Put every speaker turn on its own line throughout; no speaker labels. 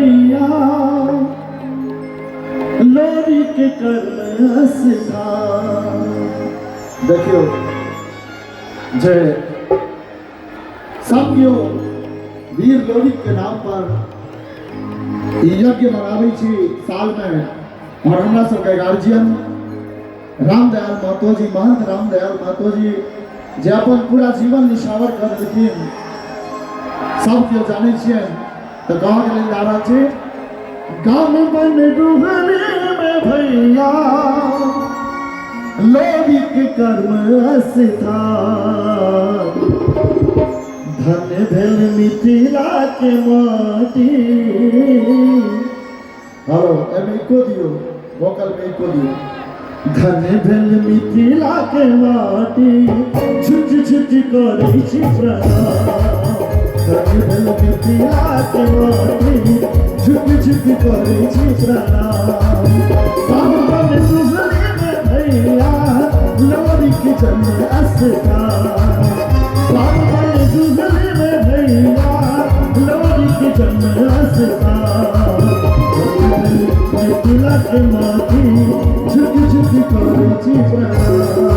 भैया लोरी के कर्म सिखा। देखियो जे साथियों वीर लोरी के नाम पर यज्ञ मनावे छी साल में और हमरा सबके गार्जियन रामदयाल महतो जी, महंत रामदयाल महतो जी जे अपन पूरा जीवन निछावर कर देलखिन सब केओ जाने छियै। तो गाँव के लेल जा रहा छी गाँव बन डूबने में भैया लोरी के कर्म सिखा। धन्य भेल मिथिला के माटी। हेलो एमे को दियो वोकल में को दियो। धन्य भेल मिथिला के माटी झुक झुक करै छी प्रणाम। धन्य भेल मिथिला के माटी झुक झुक करै छी प्रणाम। बाबन सुहरे में भैया लोरी के जन्म स्थान। बाबन सुहरे में भैया लोरी के जन्म स्थान। मिथिला के माटी झुक झुक करै छी प्रणाम।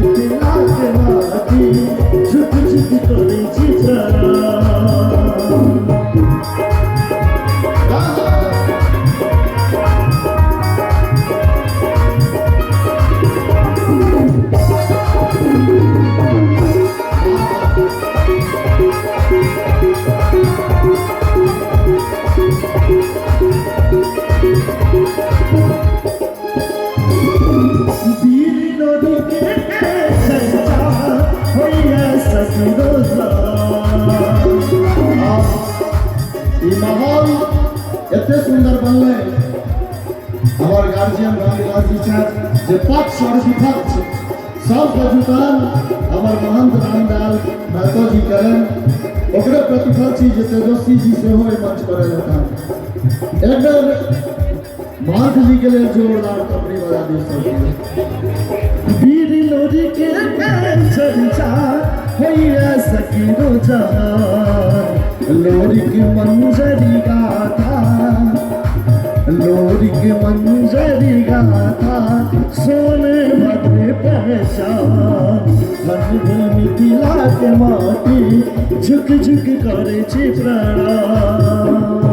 मिथिला के माटी झुक झुक करै छी प्रणाम। एते सुंदर बनले हमार गार्जियन रामविलास जी छथि जे पक्ष और विपक्ष सब के जुटान हमार महंत रामदयाल महतो जी करन ओकरे प्रतिफल छी जे तेजस्वी जी से हो मंच पर रहता। एकदम महंत जी के लिए जोरदार ताली बजा दियो सब। वीर लोरी के चर्चा होइए सकीरो जहान। लोरी की मंजरी गाथा, लोरी की मंजरी गाथा सोने भद्र पहचान। धन्य मिथिला के माटी झुक झुक करे छी प्रणाम।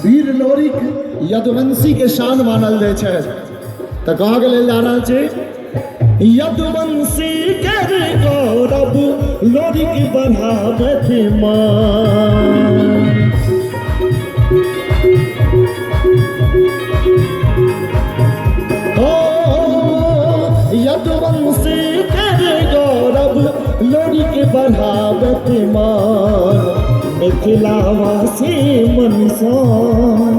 वीर लोरी यदुवंशी के शान मानल जाय छै। तो कहाँ के लेल जा रहल छै यदुवंशी के गौरव लोरी की बढ़ावत मान। यदुवंशी के गौरव लोरी की बढ़ावत मान। मिथिलावासी मनसान,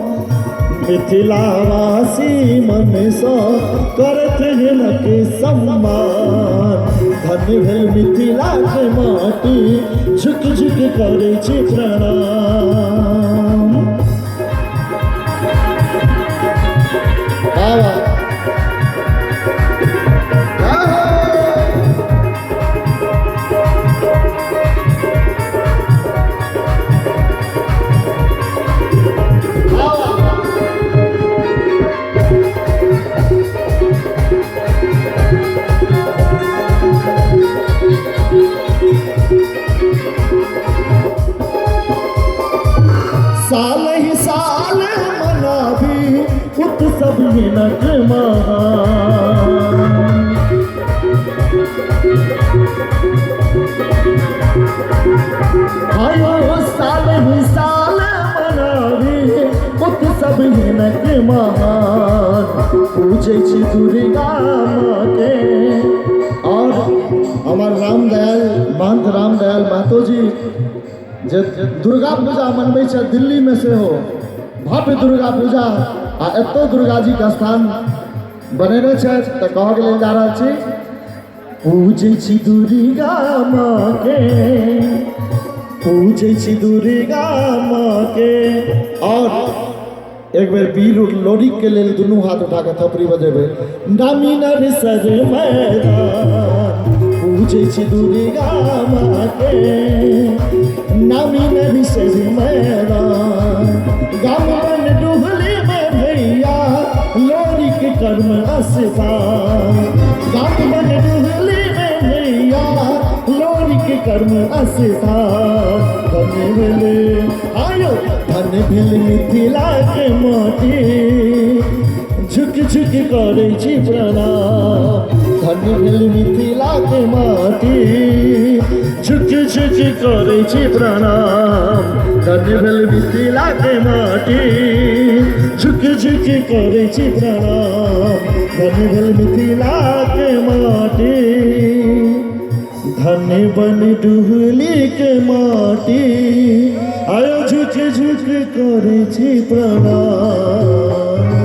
मिथिलावासी मनसान करत हिनके सम्मान। धन्य भेल मिथिला के माटी झुक झुक करै छी प्रणाम। साल ही साल मनावी उत्सव हिनक महान। आयो साल ही साल मनावी उत्सव हिनक महान। पूजै छी दुर्गा माँ के और हमार रामदयाल महंत रामदयाल महतो जी जे दुर्गा पूजा मनबै छै दिल्ली में से हो भव्य दुर्गा पूजा आ एतो दुर्गा जी के स्थान बनेने छै तऽ कहऽ के लेल जा रहल छी पूजै छी दुर्गा माँ के पूजै छी दुर्गा माँ के। और एक बेर बीर लोरी के लेल दुनू हाथ उठा के थपड़ी बजेबै नामी नर सर मैदान पूजै छी दुर्गा माँ के नामी नर सर मैदान गाम बन डुहली में भैया लोरी के कर्म आस्थान गाम बन डुहली में भैया लोरी के कर्म आस्थान धन्य भेले आयो धन्य भेल मिथिला के माटी झुक झुक करै छी प्रणाम धन्य भेल मिथिला के माटी झुक झुक करै छी प्रणाम धन्य भेल मिथिला के माटी झुक झुक करै छी प्रणाम धन्य भेल मिथिला के माटी धन्य बन डुहली के माटी आयो झुक झुक करै छी प्रणाम।